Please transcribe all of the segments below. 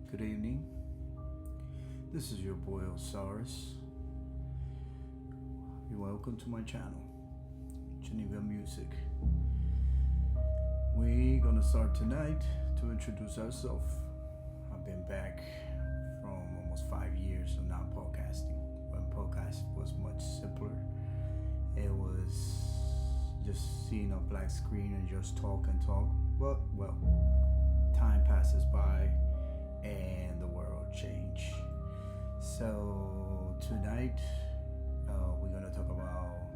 Good evening. This is your boy Osiris. You're welcome to my channel, Geneva Music. We're gonna start tonight to introduce ourselves. I've been back from almost 5 years of not podcasting. When podcast was much simpler, it was just seeing a black screen and just talk and talk. But well, time passes by and the world changed. So tonight we're gonna talk about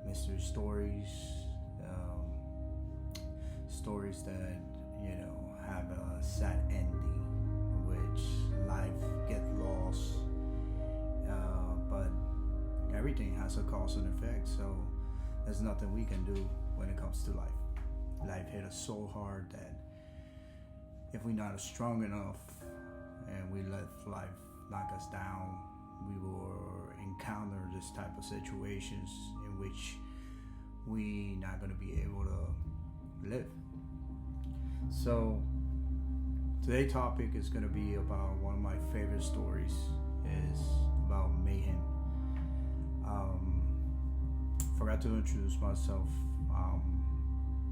mystery stories, stories that have a sad ending, which life get lost, but everything has a cause and effect. So there's nothing we can do when it comes to life. Life hit us so hard that if we're not strong enough and we let life knock us down, we will encounter this type of situations in which we not going to be able to live. So today's topic is going to be about one of my favorite stories. Is about Mayhem. Forgot to introduce myself.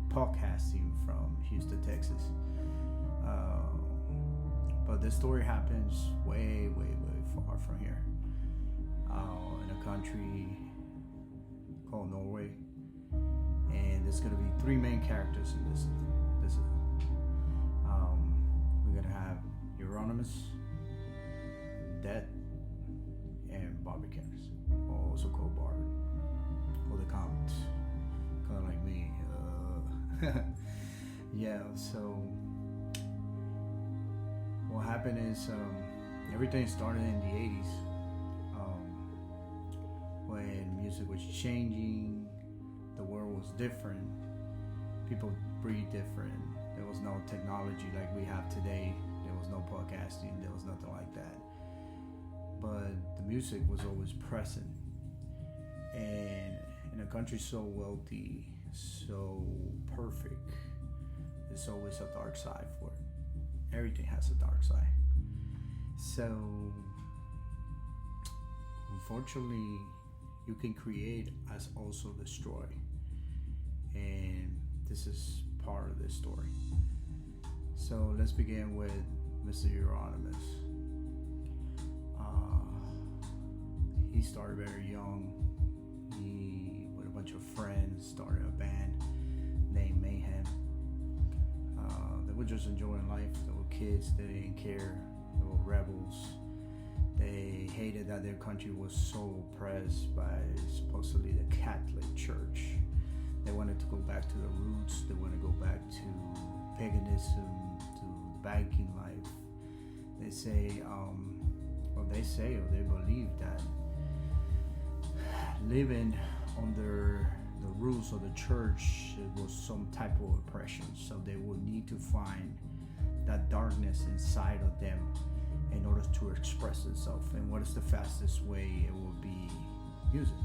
Podcasting from Houston, Texas. But this story happens way far from here, in a country called Norway, and there's gonna be 3 main characters in this. We're gonna have Euronymous, Death, and Barbicans, also called Barb, or the comments, kind of like me. Yeah, so what happened is everything started in the 80s, when music was changing, the world was different, people breathed different, there was no technology like we have today, there was no podcasting, there was nothing like that, but the music was always present, and in a country so wealthy, so perfect, there's always a dark side for it. Everything has a dark side. So unfortunately, you can create as also destroy, and this is part of this story. So let's begin with Mr. Euronymous. He started very young. He, with a bunch of friends, started a band named Mayhem. They were just enjoying life. They were kids. They didn't care. They were rebels. They hated that their country was so oppressed by supposedly the Catholic Church. They wanted to go back to the roots. They want to go back to paganism, to banking life. They say, or they believe that living under the rules of the church, it was some type of oppression. So they would need to find that darkness inside of them in order to express themselves. And what is the fastest way? It will be music.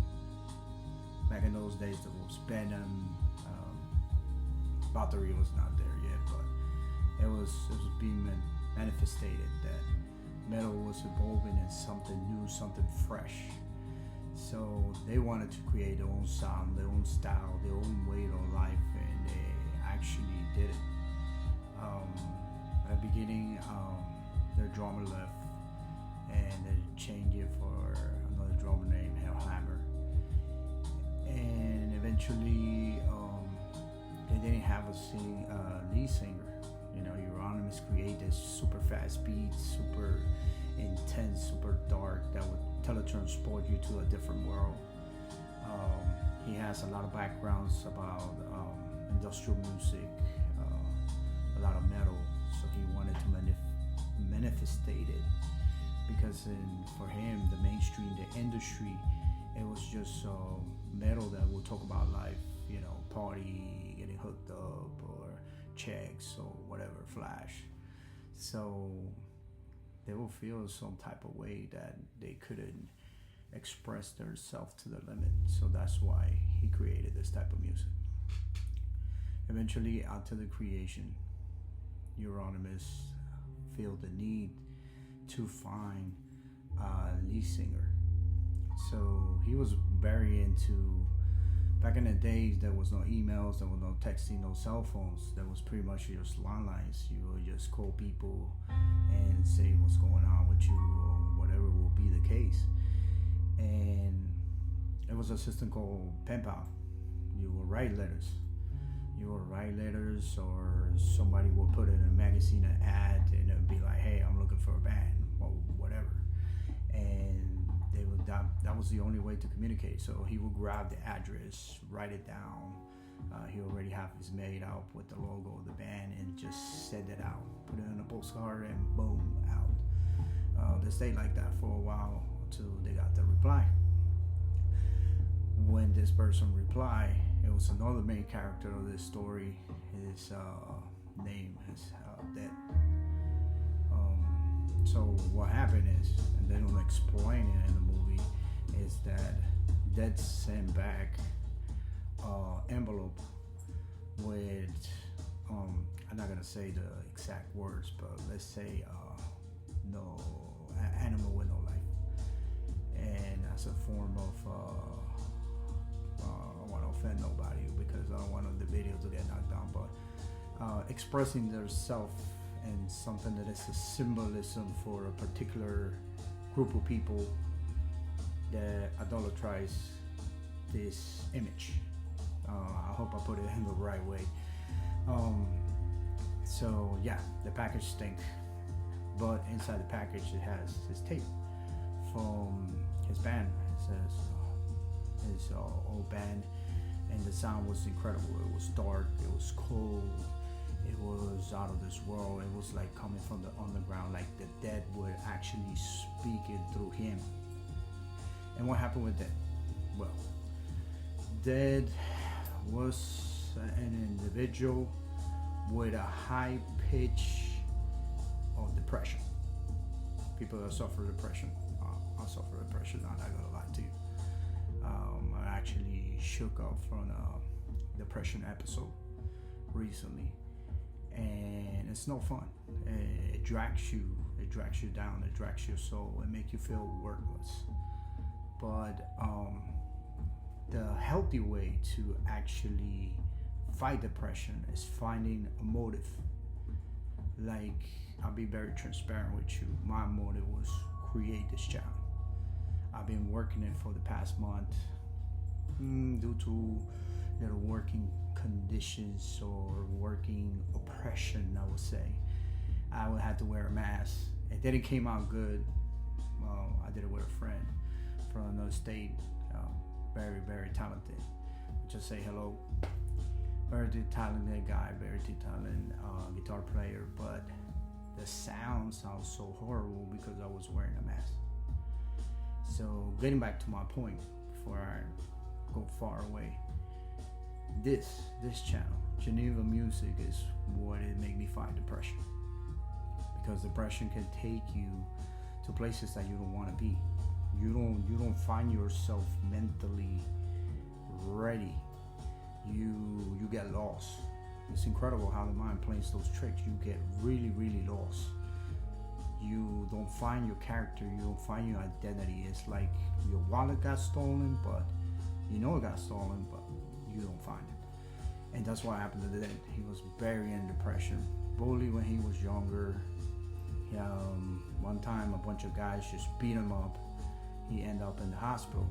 Back in those days, there was venom. Battery was not there yet, but it was being manifested that metal was evolving in something new, something fresh. So they wanted to create their own sound, their own style, their own way of life, and they actually did it. At the beginning, their drummer left, and they changed it for another drummer named Hellhammer. And eventually, they didn't have a lead singer. Euronymous created this super fast beats, super intense, super dark, that would teletransport you to a different world. He has a lot of backgrounds about industrial music, a lot of metal, so he wanted to manifestate it, because for him, the mainstream, the industry, it was just metal that will talk about life, party, getting hooked up, or checks, or whatever, flash. So they will feel some type of way that they couldn't express themselves to the limit. So that's why he created this type of music. Eventually, after the creation, Euronymous feel the need to find a lead singer. So he was very into. Back in the days, there was no emails, there was no texting, no cell phones. There was pretty much just landlines. You would just call people and say what's going on with you or whatever will be the case. And it was a system called pen pal. You would write letters. Or somebody would put it in a magazine, an ad, and it would be like, hey, I'm looking for a band or whatever. And that was the only way to communicate. So he would grab the address, write it down. He already have his made out with the logo of the band and just send it out, put it in a postcard, and boom, out. They stayed like that for a while until they got the reply. When this person replied, it was another main character of this story. His name is Dead. So what happened is, and they don't explain it in the movie, is that Dead sent back envelope with I'm not gonna say the exact words, but let's say no animal with no life, and as a form of I don't want to offend nobody because I don't want the video to get knocked down, but expressing their self and something that is a symbolism for a particular group of people that idolatrize this image. I hope I put it in the right way. So yeah, the package stinks, but inside the package it has his tape from his band. It says his old band, and the sound was incredible. It was dark, it was cold, it was out of this world. It was like coming from the underground, like the Dead would actually speak it through him. And what happened with Dead? Well, Dead was an individual with a high pitch of depression. People that suffer depression, I suffer depression, I'm not gonna lie to you. I actually shook up from a depression episode recently, and it's no fun. It drags you down, it drags your soul, it makes you feel worthless. But the healthy way to actually fight depression is finding a motive. Like, I'll be very transparent with you. My motive was create this channel. I've been working it for the past month due to working conditions or working oppression, I would say. I would have to wear a mask. It didn't came out good. I did it with a friend from another state, very, very talented. Just say hello. Very talented guy, very talented guitar player, but the sound sounds so horrible because I was wearing a mask. So getting back to my point before I go far away, this channel, Geneva Music, is what it made me fight depression. Because depression can take you to places that you don't want to be. You don't find yourself mentally ready. You get lost. It's incredible how the mind plays those tricks. You get really, really lost. You don't find your character. You don't find your identity. It's like your wallet got stolen, but you know it got stolen, but you don't find it. And that's what happened to the Dead. He was very in depression, bullied when he was younger. One time a bunch of guys just beat him up. He ended up in the hospital.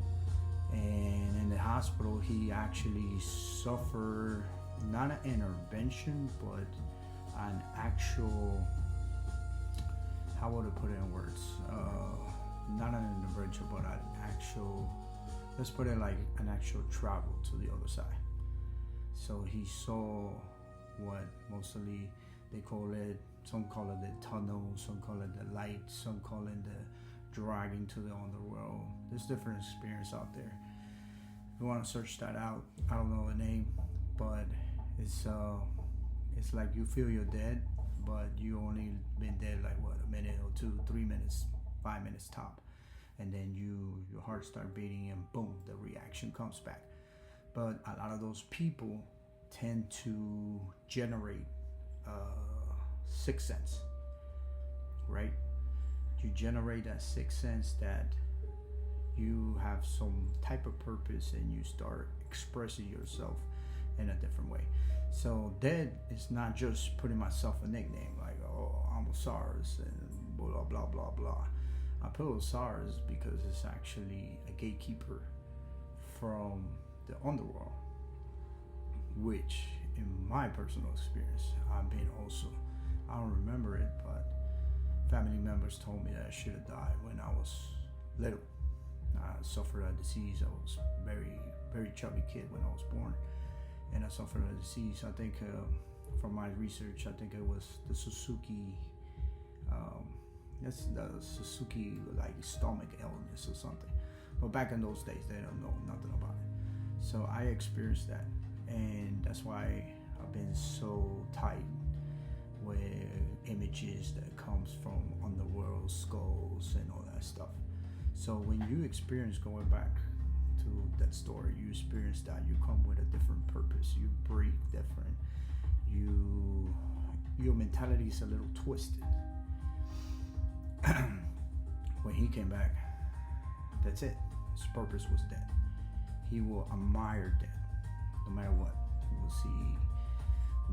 And in the hospital, he actually suffered not an intervention, but an actual, how would I put it in words? Not an intervention, but an actual, let's put it like an actual travel to the other side. So he saw what mostly they call it, some call it the tunnel, some call it the light, some call it the dragging to the underworld. There's different experience out there. If you want to search that out, I don't know the name, but it's like you feel you're dead, but you only been dead like what, a minute or 2, 3 minutes, 5 minutes top, and then your heart start beating and boom, the reaction comes back. But a lot of those people tend to generate sixth sense. you generate that sixth sense that you have some type of purpose and you start expressing yourself in a different way. So Dead is not just putting myself a nickname like, oh, I'm Osiris and blah blah blah blah. I put Osiris because it's actually a gatekeeper from the underworld, which in my personal experience I've been also. I don't remember it, but family members told me that I should have died when I was little. I suffered a disease. I was very chubby kid when I was born, and I suffered a disease. I think from my research, I think it was the Suzuki. That's the Suzuki like stomach illness or something. But back in those days, they don't know nothing about it. So I experienced that, and that's why I've been so tight with images that comes from underworld skulls and all that stuff. So when you experience going back to that story, you experience that you come with a different purpose. You breathe different. Your mentality is a little twisted. When he came back, that's it. His purpose was dead. He will admire death, no matter what. He will see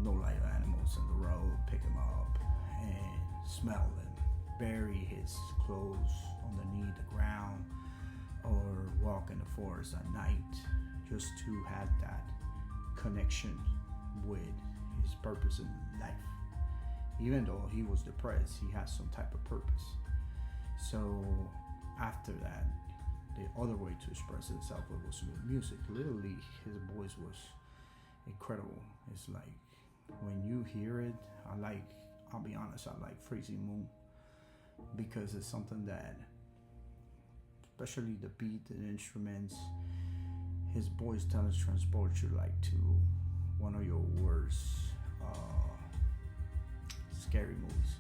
no live animals on the road, pick him up and smell them, bury his clothes underneath the ground, or walk in the forest at night just to have that connection with his purpose in life. Even though he was depressed, he had some type of purpose. So after that, the other way to express himself was with music. Literally, his voice was incredible. It's like when you hear it, I'll be honest, I like Freezing Moon, because it's something that, especially the beat and instruments, his voice does transport you like to one of your worst scary movies.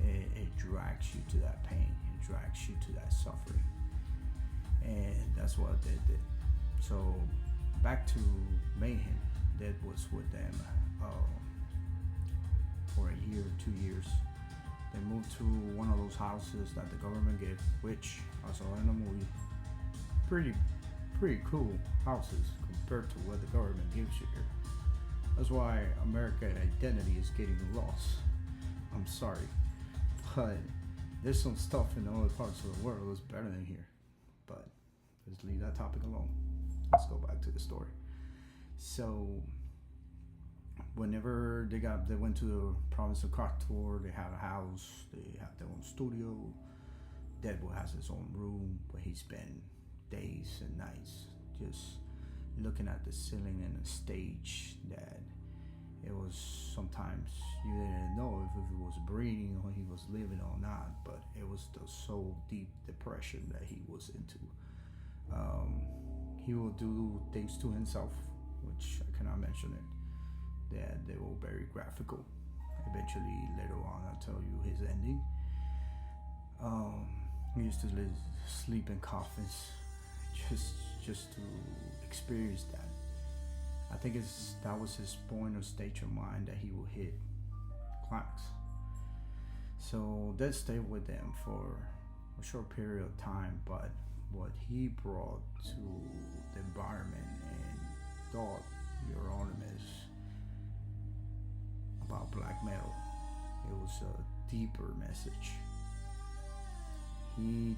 It drags you to that pain. It drags you to that suffering, and that's what they did. So back to Mayhem. That was with them for a year, 2 years. They moved to one of those houses that the government gave, which I saw in the movie. Pretty cool houses compared to what the government gives you here. That's why American identity is getting lost. I'm sorry, but there's some stuff in other parts of the world that's better than here. But let's leave that topic alone. Let's go back to the story. So whenever they went to the province of Kotor, they had a house, they had their own studio. Deadwood has his own room where he spent days and nights just looking at the ceiling and the stage. That it was sometimes you didn't know if he was breathing or he was living or not, but it was the so deep depression that he was into. He will do things to himself, which I cannot mention it, that they were very graphical. Eventually, later on, I'll tell you his ending. He used to sleep in coffins just to experience that. I think that was his point or stage of mind that he will hit climax. So that stayed with them for a short period of time, but what he brought to the environment and thought Euronymous about black metal, it was a deeper message. He